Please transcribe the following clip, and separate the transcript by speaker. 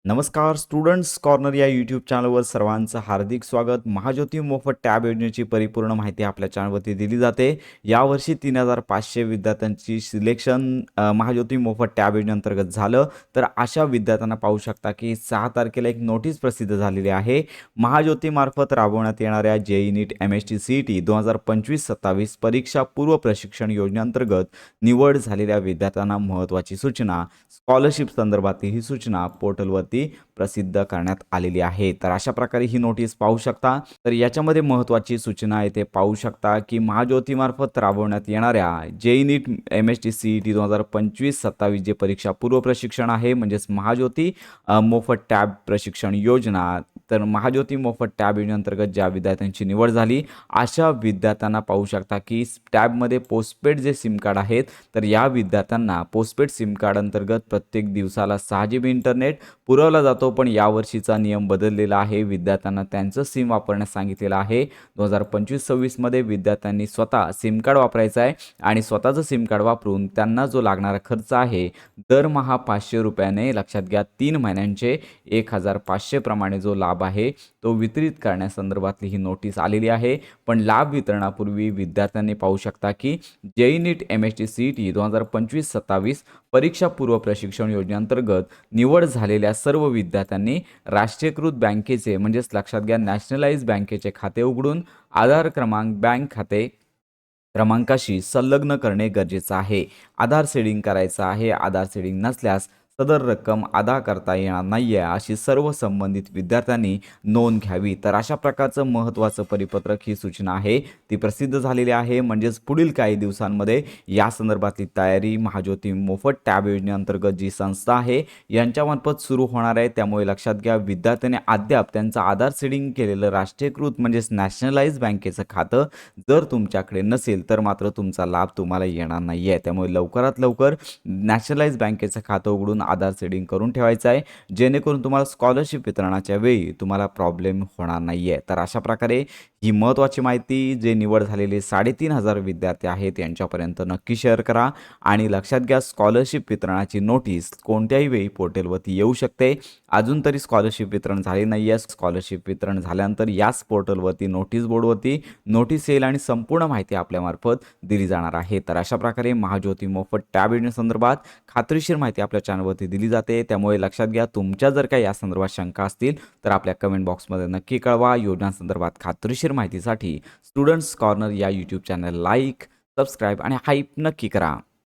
Speaker 1: नमस्कार students corner या YouTube चॅनलवर सर्वांचं हार्दिक स्वागत. महाज्योती मोफत टॅब योजनेची परिपूर्ण माहिती आपल्या चॅनलवरती दिली जाते. यावर्षी 3,500 विद्यार्थ्यांची सिलेक्शन महाज्योती मोफत टॅब योजनेअंतर्गत झालं. तर अशा विद्यार्थ्यांना पाहू शकता की 6 तारखेला एक नोटीस प्रसिद्ध झालेली आहे. महाज्योतीमार्फत राबवण्यात येणाऱ्या जेई नीट MST CET 2025-27 परीक्षा पूर्व प्रशिक्षण योजनेअंतर्गत निवड झालेल्या विद्यार्थ्यांना महत्त्वाची सूचना. स्कॉलरशिप संदर्भातील ही सूचना पोर्टलवरती प्रसिद्ध करण्यात आलेली आहे. तर अशा प्रकारे ही नोटीस पाहू शकता. तर याच्यामध्ये महत्त्वाची सूचना येथे पाहू शकता की महाज्योतीमार्फत राबवण्यात येणाऱ्या जेई नीट MST CET 2025-27 जे परीक्षा पूर्व प्रशिक्षण आहे म्हणजेच महाज्योती मोफत टॅब प्रशिक्षण योजना. तर महाज्योती मोफत टॅब योजनेअंतर्गत ज्या विद्यार्थ्यांची निवड झाली अशा विद्यार्थ्यांना पाहू शकता की टॅबमध्ये पोस्टपेड जे सिम कार्ड आहेत तर या विद्यार्थ्यांना पोस्टपेड सिम कार्ड अंतर्गत प्रत्येक दिवसाला 6 GB इंटरनेट पुरवला जातो. पण यावर्षीचा नियम बदललेला आहे. विद्यार्थ्यांना त्यांचं सिम वापरण्यास सांगितलेलं आहे. 2025-26 मध्ये विद्यार्थ्यांनी स्वतः सिम कार्ड वापरायचं आहे आणि स्वतःचं सिम कार्ड वापरून त्यांना जो लागणारा खर्च आहे दरमहा ₹500 लक्षात घ्या 3 महिन्यांचे 1,500 प्रमाणे जो लाभ आहे तो वितरित करण्यासंदर्भातली ही नोटीस आलेली आहे. पण लाभ वितरणापूर्वी विद्यार्थ्यांनी पाहू शकता की जेई नीट MST CET 2025-27 परीक्षा पूर्व प्रशिक्षण योजनेअंतर्गत निवड झालेल्या सर्व विद्यार्थ्यांनी राष्ट्रीयकृत बँकेचे म्हणजेच लक्षात घ्या नॅशनलाइज बँकेचे खाते उघडून आधार क्रमांक बँक खाते क्रमांकाशी संलग्न करणे गरजेचं आहे. आधार सेडिंग करायचं आहे. आधार सेडिंग नसल्यास सदर रक्कम अदा करता येणार नाही आहे अशी सर्व संबंधित विद्यार्थ्यांनी नोंद घ्यावी. तर अशा प्रकारचं महत्त्वाचं परिपत्रक ही सूचना आहे ती प्रसिद्ध झालेली आहे. म्हणजेच पुढील काही दिवसांमध्ये या संदर्भातली तयारी महाज्योती मोफत टॅब योजनेअंतर्गत जी संस्था आहे यांच्यामार्फत सुरू होणार आहे. त्यामुळे लक्षात घ्या विद्यार्थ्यांनी अद्याप त्यांचं आधार सेडिंग केलेलं राष्ट्रीयकृत म्हणजेच नॅशनलाइज बँकेचं खातं जर तुमच्याकडे नसेल तर मात्र तुमचा लाभ तुम्हाला येणार नाही आहे. त्यामुळे लवकरात लवकर नॅशनलाइज बँकेचं खातं उघडून आधार सेडिंग करून ठेवायचं आहे जेणेकरून तुम्हाला स्कॉलरशिप वितरणाच्या वेळी तुम्हाला प्रॉब्लेम होणार नाही आहे. तर अशा प्रकारे ही महत्त्वाची माहिती जे निवड झालेले 3,500 विद्यार्थी आहेत यांच्यापर्यंत नक्की शेअर करा. आणि लक्षात घ्या स्कॉलरशिप वितरणाची नोटीस कोणत्याही वेळी पोर्टलवरती येऊ शकते. अजून तरी स्कॉलरशिप वितरण झाले नाही आहे. स्कॉलरशिप वितरण झाल्यानंतर याच पोर्टलवरती नोटीस बोर्डवरती नोटीस येईल आणि संपूर्ण माहिती आपल्यामार्फत दिली जाणार आहे. तर अशा प्रकारे महाज्योती मोफत टॅब योजनेसंदर्भात खात्रीशीर माहिती आपल्या चॅनलवरती दिली जाते. त्यामुळे लक्षात घ्या तुमच्या जर काही या संदर्भात शंका असतील तर आपल्या कमेंट बॉक्समध्ये नक्की कळवा. योजनांसंदर्भात खात्रीशीर माहितीसाठी स्टुडंट्स कॉर्नर या यूट्यूब चॅनल लाईक, सबस्क्राईब आणि हाईप नक्की करा.